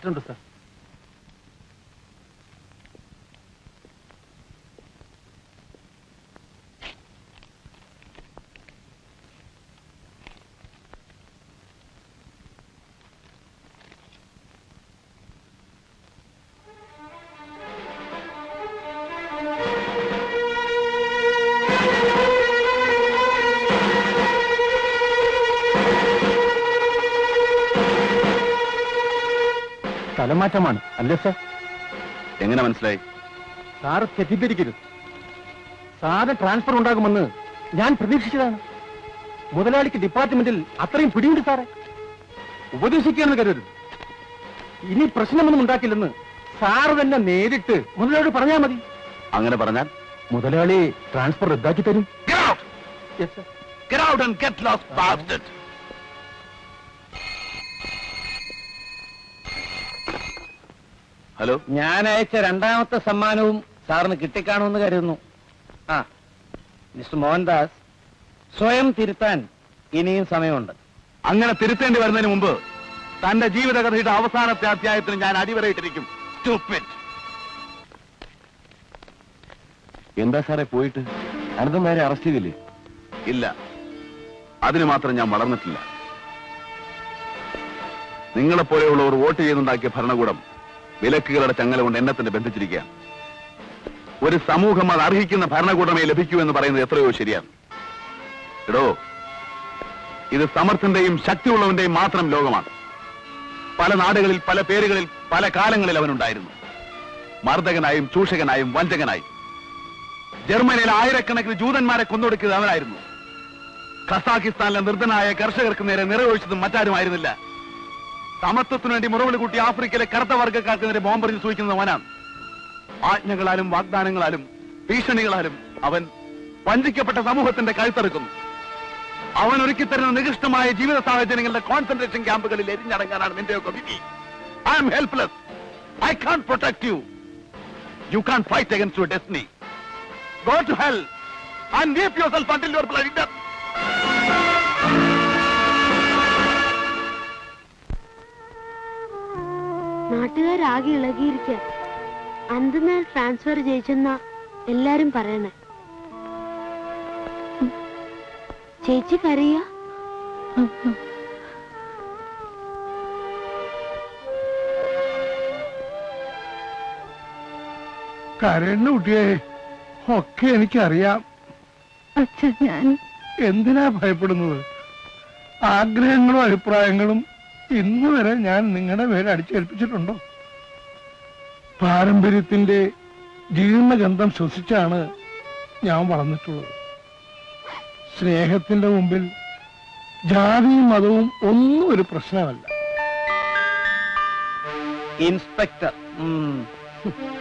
Letter ഉണ്ട് sir. സ്ഥലമാറ്റമാണ് അല്ലേ sir? എങ്ങനെ മനസ്സിലായി? സാറ് തെറ്റിദ്ധരിക്കരുത്. സാറിന് ട്രാൻസ്ഫർ ഉണ്ടാകുമെന്ന് ഞാൻ പ്രതീക്ഷിച്ചതാണ്. മുതലാളിക്ക് ഡിപ്പാർട്ട്മെന്റിൽ അത്രയും പിടിയുണ്ട് സാറെ. ഉപദേശിക്കുകയാണെന്ന് കരുതരുത്. ഇനി പ്രശ്നമൊന്നും ഉണ്ടാക്കില്ലെന്ന് സാറ് തന്നെ നേരിട്ട് മുതലാളി പറഞ്ഞാൽ മതി. അങ്ങനെ പറഞ്ഞാൽ മുതലാളി ട്രാൻസ്ഫർ റദ്ദാക്കി തരും. ഹലോ, ഞാൻ അയച്ച രണ്ടാമത്തെ സമ്മാനവും സാറിന് കിട്ടിക്കാണുമെന്ന് കരുതുന്നു. ആ മിസ്റ്റർ മോഹൻദാസ്, സ്വയം തിരുത്താൻ ഇനിയും സമയമുണ്ട്. അങ്ങനെ തിരുത്തേണ്ടി വരുന്നതിന് മുമ്പ് തന്റെ ജീവിതകഥയുടെ അവസാനത്തെ അധ്യായത്തിൽ ഞാൻ അടിവരയിട്ടിരിക്കും. എന്താ സാറേ പോയിട്ട്? അനന്തമാരെ അറസ്റ്റ് ചെയ്തില്ലേ? ഇല്ല, അതിന് മാത്രം ഞാൻ വളർന്നിട്ടില്ല. നിങ്ങളെപ്പോലെയുള്ളവർ വോട്ട് ചെയ്തുണ്ടാക്കിയ ഭരണകൂടം വിലക്കുകളുടെ ചങ്ങല കൊണ്ട് എന്നെ തന്നെ ബന്ധിച്ചിരിക്കുകയാണ്. ഒരു സമൂഹം അത് അർഹിക്കുന്ന ഭരണകൂടമേ ലഭിക്കൂ എന്ന് പറയുന്നത് എത്രയോ ശരിയാണ്. എടോ, ഇത് സമർത്ഥന്റെയും ശക്തിയുള്ളവന്റെയും മാത്രം ലോകമാണ്. പല നാടുകളിൽ, പല പേരുകളിൽ, പല കാലങ്ങളിൽ അവനുണ്ടായിരുന്നു. മർദ്ദകനായും ചൂഷകനായും വഞ്ചകനായും. ജർമ്മനിയിൽ ആയിരക്കണക്കിന് ജൂതന്മാരെ കൊന്നൊടുക്കിയത് അവനായിരുന്നു. ഖസാക്കിസ്ഥാനിലെ നിർദ്ധനായ കർഷകർക്ക് നേരെ നിറയൊഴിച്ചതും മറ്റാരുമായിരുന്നില്ല. സമത്വത്തിനു വേണ്ടി മുറവിളി കൂട്ടി ആഫ്രിക്കയിലെ കറുത്ത വർഗ്ഗക്കാർക്ക് നേരെ ബോംബെറിഞ്ഞ് സൂചിക്കുന്നത് അവനാണ്. ആജ്ഞകളാലും വാഗ്ദാനങ്ങളാലും ഭീഷണികളാലും അവൻ വഞ്ചിക്കപ്പെട്ട സമൂഹത്തിന്റെ കഴുത്തറുക്കുന്നു. അവൻ ഒരുക്കിത്തരുന്ന നികൃഷ്ടമായ ജീവിത സാഹചര്യങ്ങളുടെ കോൺസെൻട്രേഷൻ ക്യാമ്പുകളിൽ എരിഞ്ഞടങ്ങാനാണ് നിന്റെയൊക്കെ വിധി. I am helpless. I can't protect you. You can't fight against your destiny. Go to hell and weep yourself until you are bloody death. നാട്ടുകാരാകെ ഇളകിയിരിക്കുക. അന്തിനാൽ ട്രാൻസ്ഫർ ജയിച്ചെന്ന എല്ലാരും പറയണേ. ചേച്ചി കരയ? കരയുന്ന കുട്ടിയെ ഒക്കെ എനിക്കറിയാം. അച്ഛൻ, ഞാൻ എന്തിനാ ഭയപ്പെടുന്നത്? ആഗ്രഹങ്ങളും അഭിപ്രായങ്ങളും ഇന്ന് വരെ ഞാൻ നിങ്ങളുടെ പേര് അടിച്ചേൽപ്പിച്ചിട്ടുണ്ടോ? പാരമ്പര്യത്തിന്റെ ജീർണഗന്ധം ശ്വസിച്ചാണ് ഞാൻ വളർന്നിട്ടുള്ളത്. സ്നേഹത്തിന്റെ മുമ്പിൽ ജാതിയും മതവും ഒന്നും ഒരു പ്രശ്നമല്ല. ഇൻസ്പെക്ടർ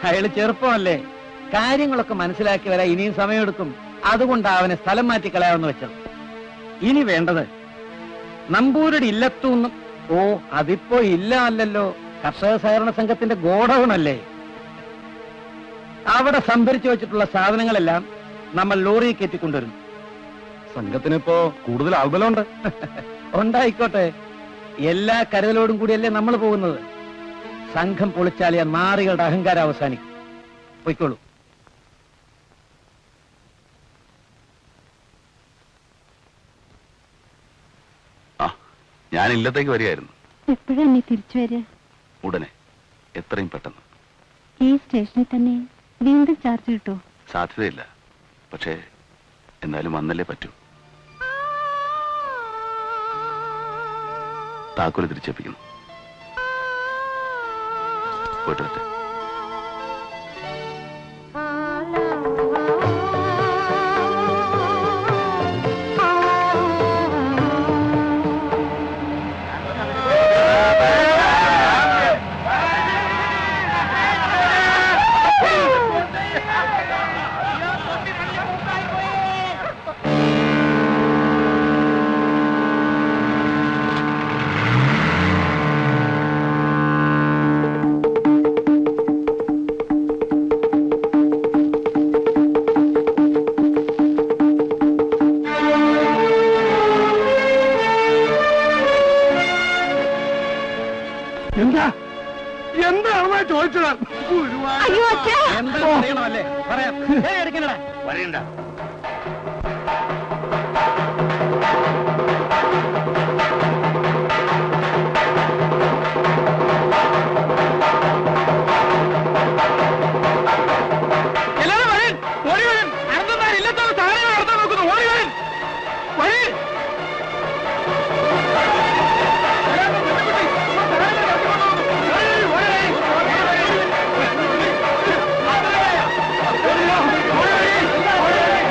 അയാള് ചെറുപ്പമല്ലേ, കാര്യങ്ങളൊക്കെ മനസ്സിലാക്കി വരാൻ ഇനിയും സമയമെടുക്കും. അതുകൊണ്ടാണ് അവനെ സ്ഥലം മാറ്റി കളയാമെന്ന് വെച്ചത്. ഇനി വേണ്ടത് നമ്പൂരുടെ ഇല്ലത്തൂന്നും. ഓ, അതിപ്പോ ഇല്ല അല്ലല്ലോ, കർഷക സഹകരണ സംഘത്തിന്റെ ഗോഡൌണല്ലേ. അവിടെ സംഭരിച്ചു വെച്ചിട്ടുള്ള സാധനങ്ങളെല്ലാം നമ്മൾ ലോറിയിൽ കയറ്റിക്കൊണ്ടുവരും. സംഘത്തിനിപ്പോ കൂടുതൽ ആൾബലമുണ്ട്. ഉണ്ടായിക്കോട്ടെ, എല്ലാ കരുതലോടും കൂടിയല്ലേ നമ്മൾ പോകുന്നത്. സംഘം പൊളിച്ചാലിയ നാറികളുടെ അഹങ്കാരം അവസാനിക്കും. പൊയ്ക്കോളൂ. ഞാൻ ഇല്ലത്തേക്ക് വരികയായിരുന്നു. എപ്പോഴാണ് തിരിച്ചു വരിക? ഉടനെ, എത്രയും പെട്ടെന്ന്. ഈ സ്റ്റേഷനിൽ തന്നെ വീണ്ടും ചാർജ് കിട്ടുമോ? സാധ്യതയില്ല, പക്ഷേ എന്നാലും വന്നല്ലേ പറ്റൂ. താക്കോല് തിരിച്ചേൽപ്പിക്കുന്നു. പോയിട്ട് വരട്ടെ. എന്താണെന്നാ ചോദിച്ചത്? അയ്യോ അച്ഛാ. എന്താ പറയണമല്ലേ? പറയാം. എടുക്കണടാ. വരണ്ട. എല്ലാവരും വരൻ. ഓടി വരൻ. അനന്തനാർ ഇല്ലത്തോളം സാധനങ്ങൾ നടത്താൻ നോക്കുന്നു. ഓടി വരൻ. വരൻ. ഓടി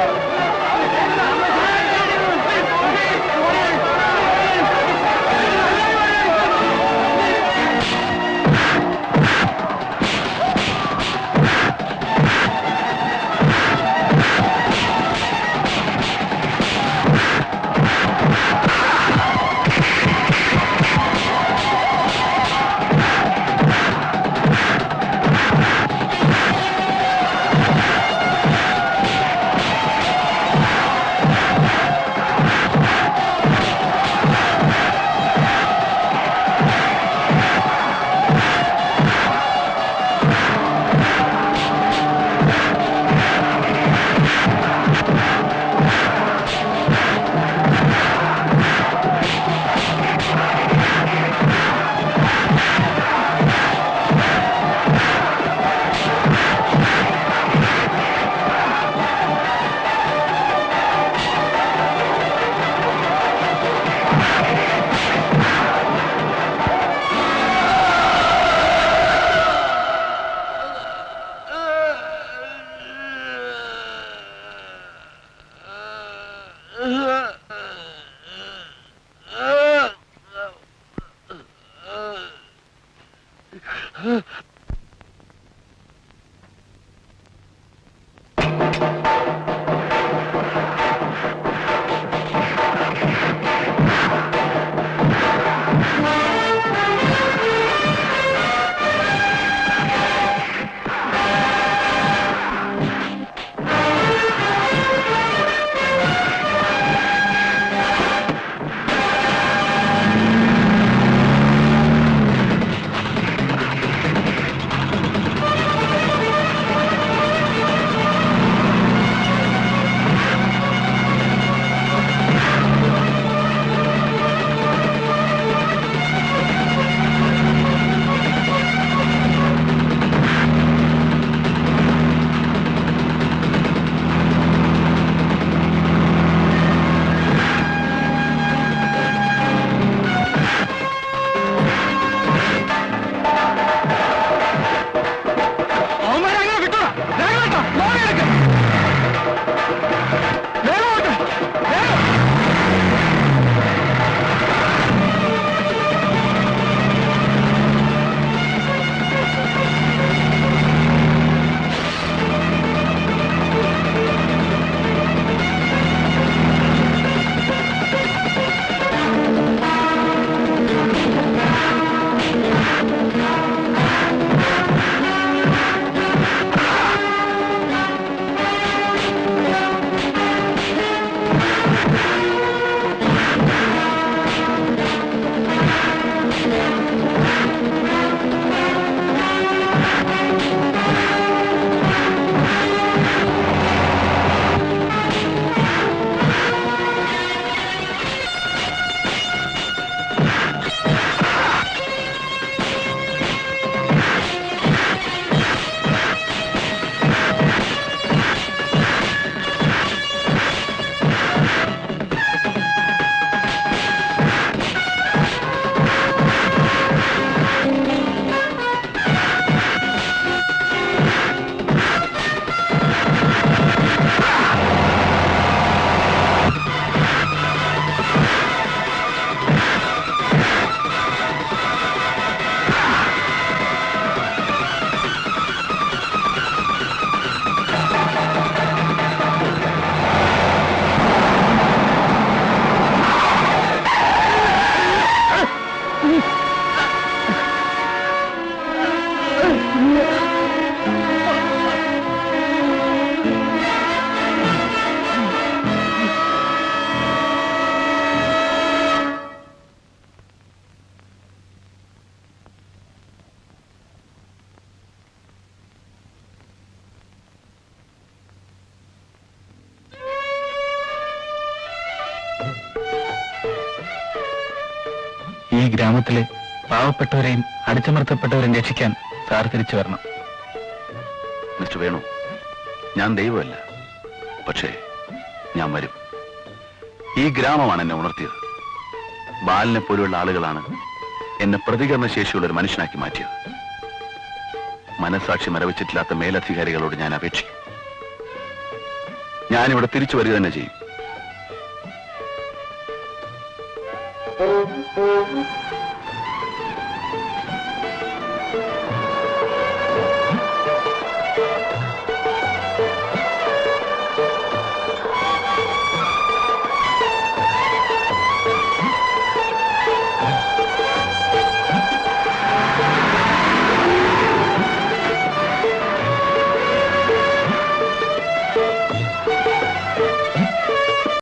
ഗ്രാമത്തിലെ പാവപ്പെട്ടവരെയും അടിച്ചമർത്തപ്പെട്ടവരെയും രക്ഷിക്കാൻ സാർ തിരിച്ചു വരണം. മിസ്റ്റർ വേണു, ഞാൻ ദൈവമല്ല, പക്ഷേ ഞാൻ വരും. ഈ ഗ്രാമമാണ് എന്നെ ഉണർത്തിയത്. ബാലിനെ പോലെയുള്ള ആളുകളാണ് എന്നെ പ്രതികരണ ശേഷിയുള്ള ഒരു മനുഷ്യനാക്കി മാറ്റിയത്. മനസാക്ഷി മരവിച്ചിട്ടില്ലാത്ത മേലധികാരികളോട് ഞാൻ അപേക്ഷിക്കും. ഞാനിവിടെ തിരിച്ചു വരിക തന്നെ ചെയ്യും.